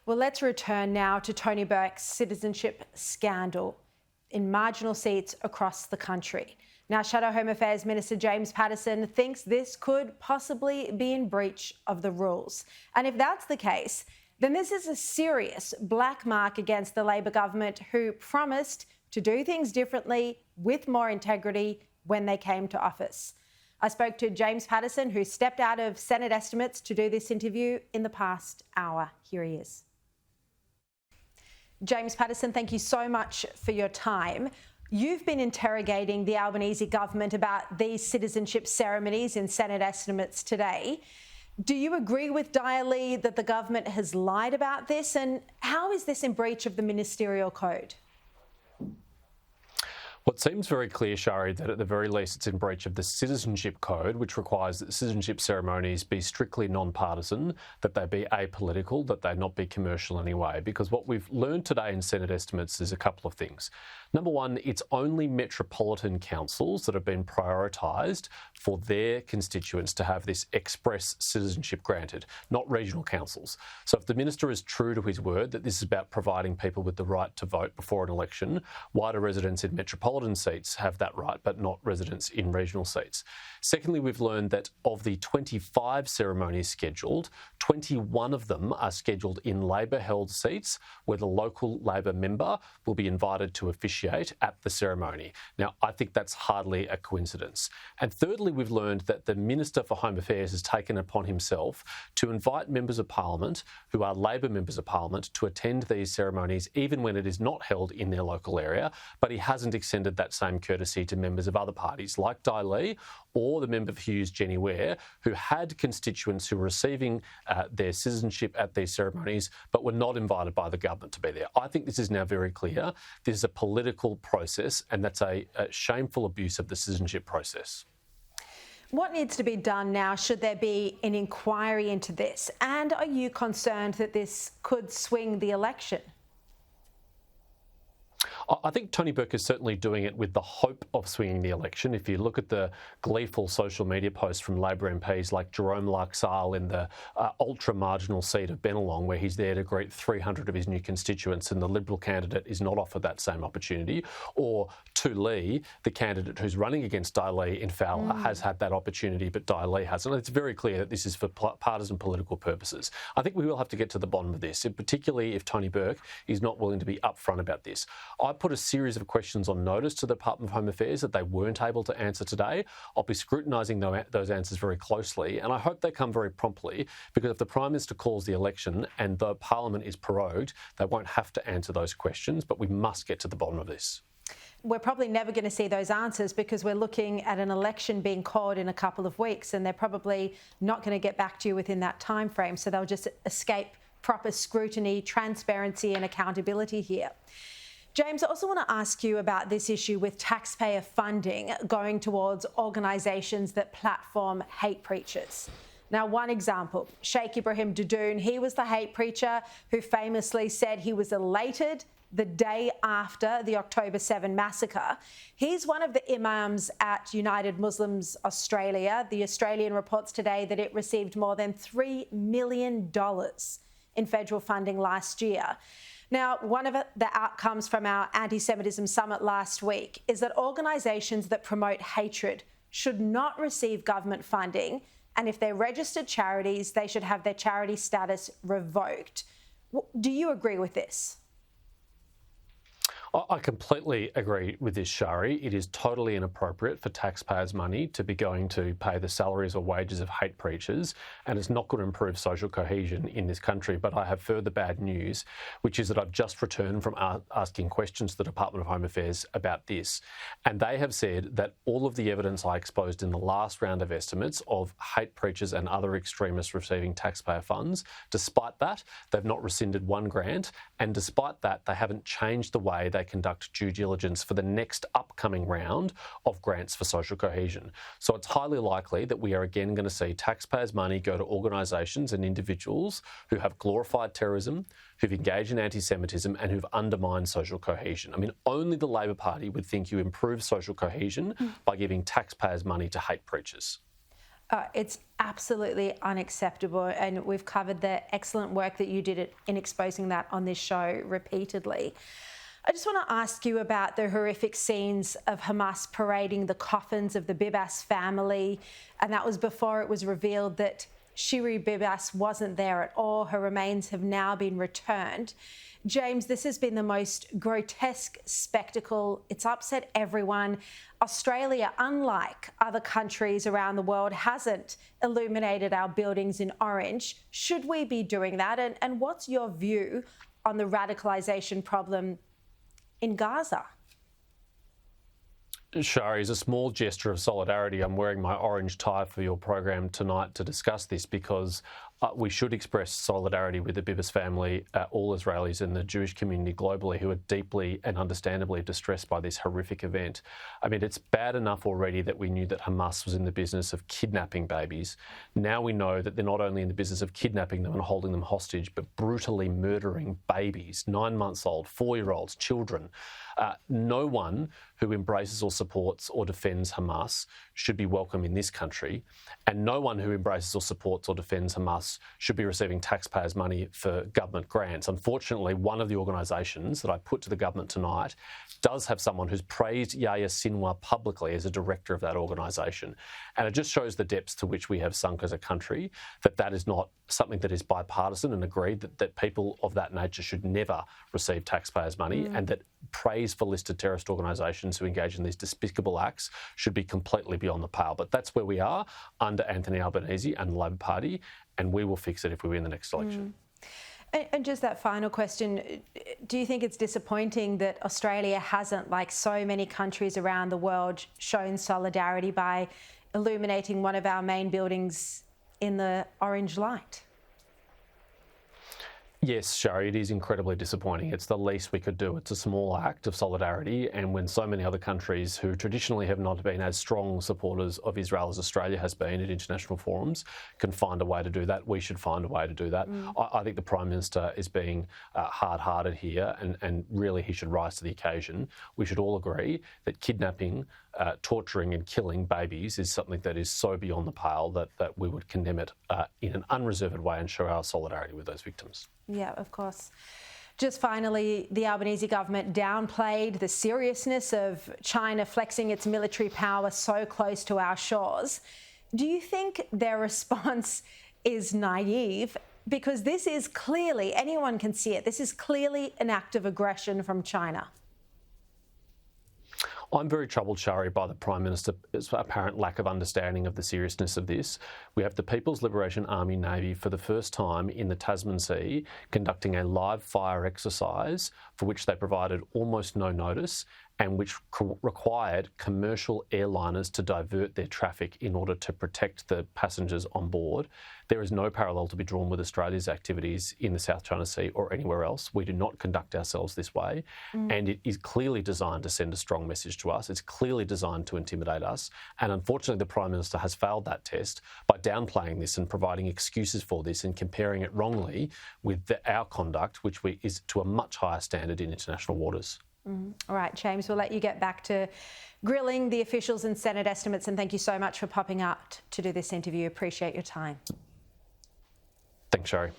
Well, let's return now to Tony Burke's citizenship scandal in marginal seats across the country. Now, Shadow Home Affairs Minister James Paterson thinks this could possibly be in breach of the rules. And if that's the case, then this is a serious black mark against the Labor government, who promised to do things differently with more integrity when they came to office. I spoke to James Paterson, who stepped out of Senate estimates to do this interview in the past hour. Here he is. James Paterson, thank you so much for your time. You've been interrogating the Albanese government about these citizenship ceremonies in Senate estimates today. Do you agree with Dai that the government has lied about this? And how is this in breach of the ministerial code? Well, it seems very clear, Shari, that at the very least it's in breach of the Citizenship Code, which requires that citizenship ceremonies be strictly non-partisan, that they be apolitical, that they not be commercial in any way. Because what we've learned today in Senate estimates is a couple of things. Number one, it's only metropolitan councils that have been prioritised for their constituents to have this express citizenship granted, not regional councils. So if the minister is true to his word that this is about providing people with the right to vote before an election, why do residents in metropolitan seats have that right, but not residents in regional seats? Secondly, we've learned that of the 25 ceremonies scheduled, 21 of them are scheduled in Labor-held seats where the local Labor member will be invited to officiate at the ceremony. Now, I think that's hardly a coincidence. And thirdly, we've learned that the Minister for Home Affairs has taken upon himself to invite members of Parliament who are Labor members of Parliament to attend these ceremonies even when it is not held in their local area, but he hasn't extended that same courtesy to members of other parties like Dai or the member for Hughes, Jenny Ware, who had constituents who were receiving their citizenship at these ceremonies but were not invited by the government to be there. I think this is now very clear. This is a political process, and that's a shameful abuse of the citizenship process. What needs to be done now? Should there be an inquiry into this? And are you concerned that this could swing the election? I think Tony Burke is certainly doing it with the hope of swinging the election. If you look at the gleeful social media posts from Labor MPs like Jerome Laxale in the ultra-marginal seat of Bennelong, where he's there to greet 300 of his new constituents and the Liberal candidate is not offered that same opportunity, or Tu Lee, the candidate who's running against Dai in Fowler, has had that opportunity, but Dai hasn't. It's very clear that this is for partisan political purposes. I think we will have to get to the bottom of this, and particularly if Tony Burke is not willing to be upfront about this. I put a series of questions on notice to the Department of Home Affairs that they weren't able to answer today. I'll be scrutinising those answers very closely, and I hope they come very promptly, because if the Prime Minister calls the election and the Parliament is prorogued, they won't have to answer those questions, but we must get to the bottom of this. We're probably never going to see those answers because we're looking at an election being called in a couple of weeks, and they're probably not going to get back to you within that time frame, so they'll just escape proper scrutiny, transparency and accountability here. James, I also want to ask you about this issue with taxpayer funding going towards organisations that platform hate preachers. Now, one example, Sheikh Ibrahim Dudoon, he was the hate preacher who famously said he was elated the day after the October 7 massacre. He's one of the imams at United Muslims Australia. The Australian reports today that it received more than $3 million in federal funding last year. Now, one of the outcomes from our anti-Semitism summit last week is that organisations that promote hatred should not receive government funding, and if they're registered charities, they should have their charity status revoked. Do you agree with this? I completely agree with this, Shari. It is totally inappropriate for taxpayers' money to be going to pay the salaries or wages of hate preachers, and it's not going to improve social cohesion in this country. But I have further bad news, which is that I've just returned from asking questions to the Department of Home Affairs about this, and they have said that all of the evidence I exposed in the last round of estimates of hate preachers and other extremists receiving taxpayer funds, despite that, they've not rescinded one grant, and despite that, they haven't changed the way they conduct due diligence for the next upcoming round of grants for social cohesion. So it's highly likely that we are again going to see taxpayers' money go to organisations and individuals who have glorified terrorism, who've engaged in anti-Semitism and who've undermined social cohesion. I mean, only the Labor Party would think you improve social cohesion by giving taxpayers' money to hate preachers. It's absolutely unacceptable, and we've covered the excellent work that you did in exposing that on this show repeatedly. I just want to ask you about the horrific scenes of Hamas parading the coffins of the Bibas family, and that was before it was revealed that Shiri Bibas wasn't there at all. Her remains have now been returned. James, this has been the most grotesque spectacle. It's upset everyone. Australia, unlike other countries around the world, hasn't illuminated our buildings in orange. Should we be doing that? And what's your view on the radicalisation problem in Gaza? Shari, as a small gesture of solidarity, I'm wearing my orange tie for your program tonight to discuss this because we should express solidarity with the Bibas family, all Israelis and the Jewish community globally who are deeply and understandably distressed by this horrific event. I mean, it's bad enough already that we knew that Hamas was in the business of kidnapping babies. Now we know that they're not only in the business of kidnapping them and holding them hostage, but brutally murdering babies, 9 months old, 4-year-olds, children. No one who embraces or supports or defends Hamas should be welcome in this country, and no one who embraces or supports or defends Hamas should be receiving taxpayers' money for government grants. Unfortunately, one of the organisations that I put to the government tonight does have someone who's praised Yahya Sinwar publicly as a director of that organisation. And it just shows the depths to which we have sunk as a country, that is not something that is bipartisan and agreed that people of that nature should never receive taxpayers' money, and that praise for listed terrorist organisations who engage in these despicable acts should be completely beyond the pale. But that's where we are under Anthony Albanese and the Labor Party, and we will fix it if we win the next election. And just that final question, do you think it's disappointing that Australia hasn't, like so many countries around the world, shown solidarity by illuminating one of our main buildings in the orange light? Yes, Shari, it is incredibly disappointing. It's the least we could do. It's a small act of solidarity, and when so many other countries who traditionally have not been as strong supporters of Israel as Australia has been at international forums can find a way to do that, we should find a way to do that. I think the Prime Minister is being hard-hearted here, and really he should rise to the occasion. We should all agree that kidnapping, torturing and killing babies is something that is so beyond the pale that we would condemn it in an unreserved way and show our solidarity with those victims. Yeah, of course. Just finally, the Albanese government downplayed the seriousness of China flexing its military power so close to our shores. Do you think their response is naive? Because this is clearly, anyone can see it, this is clearly an act of aggression from China. I'm very troubled, Shari, by the Prime Minister's apparent lack of understanding of the seriousness of this. We have the People's Liberation Army Navy for the first time in the Tasman Sea conducting a live fire exercise for which they provided almost no notice and which required commercial airliners to divert their traffic in order to protect the passengers on board. There is no parallel to be drawn with Australia's activities in the South China Sea or anywhere else. We do not conduct ourselves this way, and it is clearly designed to send a strong message to us. It's clearly designed to intimidate us, and unfortunately the Prime Minister has failed that test by downplaying this and providing excuses for this and comparing it wrongly with our conduct, which is to a much higher standard in international waters. All right, James, we'll let you get back to grilling the officials and Senate estimates, and thank you so much for popping up to do this interview. Appreciate your time. Thanks, Shari.